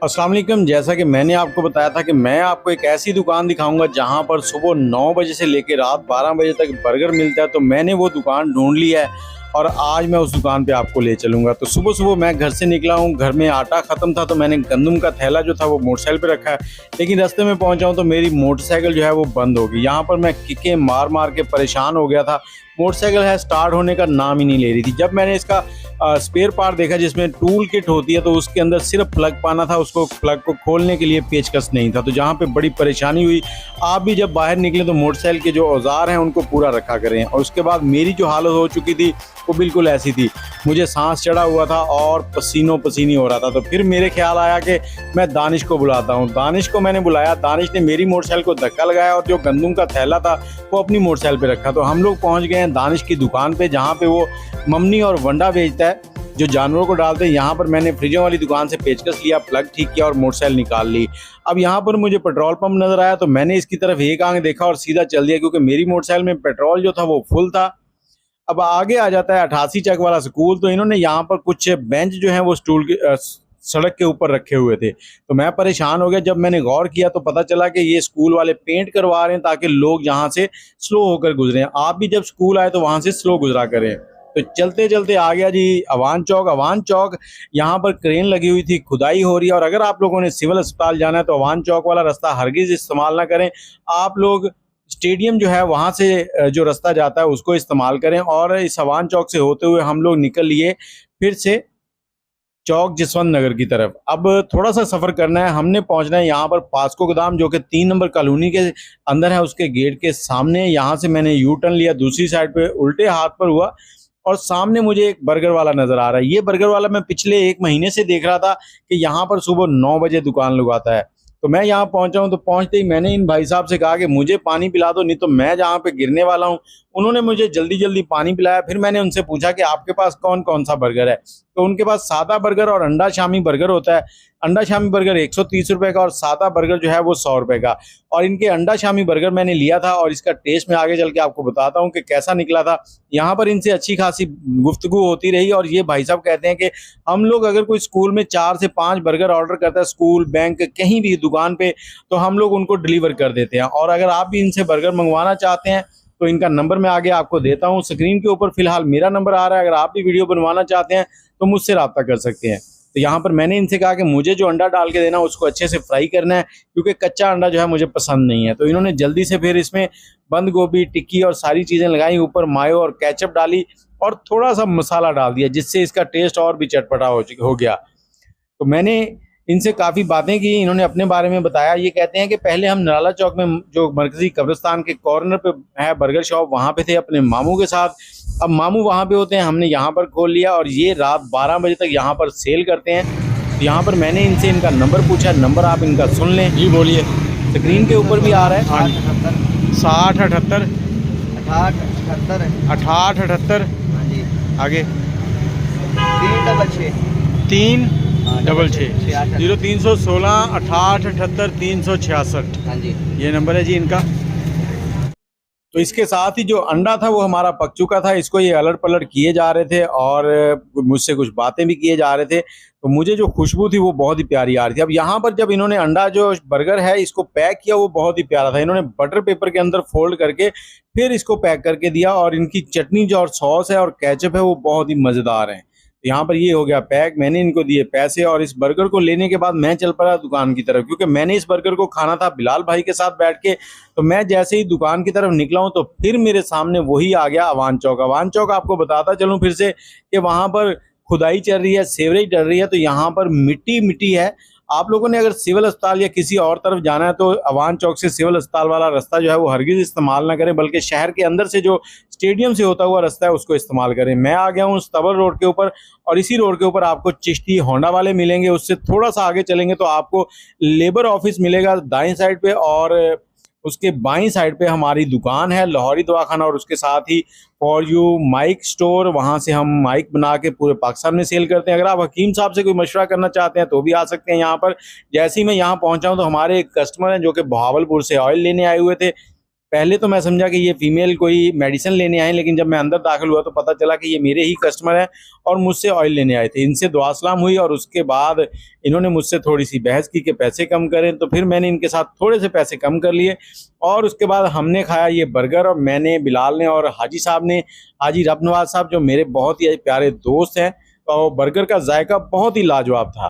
अस्सलाम वालेकुम। जैसा कि मैंने आपको बताया था कि मैं आपको एक ऐसी दुकान दिखाऊंगा जहां पर सुबह 9 बजे से लेकर रात 12 बजे तक बर्गर मिलता है। तो मैंने वो दुकान ढूंढ ली है और आज मैं उस दुकान पे आपको ले चलूंगा। तो सुबह सुबह मैं घर से निकला हूं, घर में आटा ख़त्म था तो मैंने गंदम का थैला जो था वो मोटरसाइकिल पे रखा है, लेकिन रास्ते में पहुंचा हूं तो मेरी मोटरसाइकिल जो है वो बंद हो गई। यहाँ पर मैं किकें मार मार के परेशान हो गया था। मोटरसाइकिल है स्टार्ट होने का नाम ही नहीं ले रही थी। जब मैंने इसका स्पेयर पार्ट देखा जिसमें टूल किट होती है तो उसके अंदर सिर्फ प्लग पाना था, उसको प्लग को खोलने के लिए पेचकस नहीं था। तो जहाँ पे बड़ी परेशानी हुई। आप भी जब बाहर निकले तो मोटरसाइकिल के जो औजार हैं उनको पूरा रखा करें। और उसके बाद मेरी जो हालत हो चुकी थी वो बिल्कुल ऐसी थी, मुझे सांस चढ़ा हुआ था और पसीनों पसीनी हो रहा था। तो फिर मेरे ख्याल आया कि मैं दानिश को बुलाता हूँ। दानिश को मैंने बुलाया, दानिश ने मेरी मोटरसाइकिल को धक्का लगाया और जो गंदम का थैला था वो अपनी मोटरसाइकिल पे रखा। तो हम लोग पहुँच गए हैं दानिश की दुकान पे, जहाँ पे वो ममनी और वंडा बेचता है जो जानवरों को डालते हैं। यहाँ पर मैंने फ्रिजों वाली दुकान से पेचकस लिया, प्लग ठीक किया और मोटरसाइकिल निकाल ली। अब यहाँ पर मुझे पेट्रोल पंप नजर आया तो मैंने इसकी तरफ एक आंख देखा और सीधा चल दिया, क्योंकि मेरी मोटरसाइकिल में पेट्रोल जो था वो फुल था। अब आगे आ जाता है 88 चक वाला स्कूल। तो इन्होंने यहाँ पर कुछ बेंच जो है वो स्टूल के सड़क के ऊपर रखे हुए थे। तो मैं परेशान हो गया। जब मैंने गौर किया तो पता चला कि ये स्कूल वाले पेंट करवा रहे हैं ताकि लोग यहाँ से स्लो होकर गुजरे। आप भी जब स्कूल आए तो वहां से स्लो गुजरा करें। तो चलते चलते आ गया जी अवान चौक। अवान चौक यहाँ पर क्रेन लगी हुई थी, खुदाई हो रही है। और अगर आप लोगों ने सिविल अस्पताल जाना है तो अवान चौक वाला रास्ता हरगिज इस्तेमाल ना करें। आप लोग स्टेडियम जो है वहां से जो रास्ता जाता है उसको इस्तेमाल करें। और इस अवान चौक से होते हुए हम लोग निकल लिए फिर से चौक जसवंत नगर की तरफ। अब थोड़ा सा सफर करना है, हमने पहुंचना है यहाँ पर पास्को गोदाम जो कि 3 नंबर कॉलोनी के अंदर है, उसके गेट के सामने। यहाँ से मैंने यू टर्न लिया, दूसरी साइड पे उल्टे हाथ पर हुआ और सामने मुझे एक बर्गर वाला नजर आ रहा है। ये बर्गर वाला मैं पिछले 1 महीने से देख रहा था कि यहाँ पर सुबह 9 बजे दुकान लगाता है। तो मैं यहाँ पहुंचा हूँ। तो पहुंचते ही मैंने इन भाई साहब से कहा कि मुझे पानी पिला दो, नहीं तो मैं जहाँ पे गिरने वाला हूँ। उन्होंने मुझे जल्दी जल्दी पानी पिलाया। फिर मैंने उनसे पूछा कि आपके पास कौन कौन सा बर्गर है। तो उनके पास सादा बर्गर और अंडा शामी बर्गर होता है। अंडा शामी बर्गर 130 रुपए का और सादा बर्गर जो है वो 100 रुपए का। और इनके अंडा शामी बर्गर मैंने लिया था और इसका टेस्ट मैं आगे चल के आपको बताता हूँ कि कैसा निकला था। यहाँ पर इनसे अच्छी खासी गुफ्तगू होती रही और ये भाई साहब कहते हैं कि हम लोग अगर कोई स्कूल में 4 से 5 बर्गर ऑर्डर करता है, स्कूल बैंक कहीं भी दुकान पे, तो हम लोग उनको डिलीवर कर देते हैं। और अगर आप भी इनसे बर्गर मंगवाना चाहते हैं तो इनका नंबर मैं आगे आपको देता हूं। स्क्रीन के ऊपर फिलहाल मेरा नंबर आ रहा है। अगर आप भी वीडियो बनवाना चाहते हैं तो मुझसे रब्ता कर सकते हैं। तो यहाँ पर मैंने इनसे कहा कि मुझे जो अंडा डाल के देना उसको अच्छे से फ्राई करना है, क्योंकि कच्चा अंडा जो है मुझे पसंद नहीं है। तो इन्होंने जल्दी से फिर इसमें बंद गोभी, टिक्की और सारी चीज़ें लगाई, ऊपर मायो और केचप डाली और थोड़ा सा मसाला डाल दिया, जिससे इसका टेस्ट और भी चटपटा हो गया। तो मैंने इनसे काफ़ी बातें की, इन्होंने अपने बारे में बताया। ये कहते हैं कि पहले हम नराला चौक में जो मरकजी कब्रिस्तान के कॉर्नर पे है बर्गर शॉप, वहाँ पे थे अपने मामू के साथ। अब मामू वहाँ पे होते हैं, हमने यहाँ पर खोल लिया और ये रात 12 बजे तक यहाँ पर सेल करते हैं। तो यहाँ पर मैंने इनसे इनका नंबर पूछा, नंबर आप इनका सुन लें। जी बोलिए। स्क्रीन के ऊपर भी आ रहा है 60 78 68 78। आगे 3 डबल 6 0316 68 78 366। हाँ जी, ये नंबर है जी इनका। तो इसके साथ ही जो अंडा था वो हमारा पक चुका था। इसको ये अलट पलट किए जा रहे थे और मुझसे कुछ बातें भी किए जा रहे थे। तो मुझे जो खुशबू थी वो बहुत ही प्यारी आ रही थी। अब यहाँ पर जब इन्होंने अंडा जो बर्गर है इसको पैक किया वो बहुत ही प्यारा था। इन्होंने बटर पेपर के अंदर फोल्ड करके फिर इसको पैक करके दिया और इनकी चटनी जो और सॉस है और केचप है वो बहुत ही मज़ेदार है। यहाँ पर ये हो गया पैक, मैंने इनको दिए पैसे और इस बर्गर को लेने के बाद मैं चल पड़ा दुकान की तरफ, क्योंकि मैंने इस बर्गर को खाना था बिलाल भाई के साथ बैठ के। तो मैं जैसे ही दुकान की तरफ निकला हूँ तो फिर मेरे सामने वही आ गया अवान चौक। अवान चौक आपको बताता चलूँ फिर से कि वहाँ पर खुदाई चल रही है, सीवरेज डल रही है। तो यहाँ पर मिट्टी मिट्टी है। आप लोगों ने अगर सिविल अस्पताल या किसी और तरफ जाना है तो अवान चौक से सिविल अस्पताल वाला रास्ता जो है वो हरगिज इस्तेमाल ना करें, बल्कि शहर के अंदर से जो स्टेडियम से होता हुआ रास्ता है उसको इस्तेमाल करें। मैं आ गया हूँ स्तबल रोड के ऊपर और इसी रोड के ऊपर आपको चिश्ती होंडा वाले मिलेंगे। उससे थोड़ा सा आगे चलेंगे तो आपको लेबर ऑफिस मिलेगा दाएं साइड पे, और उसके बाईं साइड पे हमारी दुकान है लाहौरी दवाखाना, और उसके साथ ही फॉर यू माइक स्टोर। वहाँ से हम माइक बना के पूरे पाकिस्तान में सेल करते हैं। अगर आप हकीम साहब से कोई मशवरा करना चाहते हैं तो भी आ सकते हैं यहाँ पर। जैसे ही मैं यहाँ पहुँचा हूँ तो हमारे एक कस्टमर हैं जो कि बहावलपुर से ऑयल लेने आए हुए थे। पहले तो मैं समझा कि ये फीमेल कोई मेडिसिन लेने आए, लेकिन जब मैं अंदर दाखिल हुआ तो पता चला कि ये मेरे ही कस्टमर हैं और मुझसे ऑयल लेने आए थे। इनसे दुआ सलाम हुई और उसके बाद इन्होंने मुझसे थोड़ी सी बहस की कि पैसे कम करें, तो फिर मैंने इनके साथ थोड़े से पैसे कम कर लिए और उसके बाद हमने खाया ये बर्गर। और मैंने, बिलाल ने और हाजी साहब ने, हाजी रब नवाज साहब जो मेरे बहुत ही प्यारे दोस्त हैं, तो बर्गर का जायका बहुत ही लाजवाब था।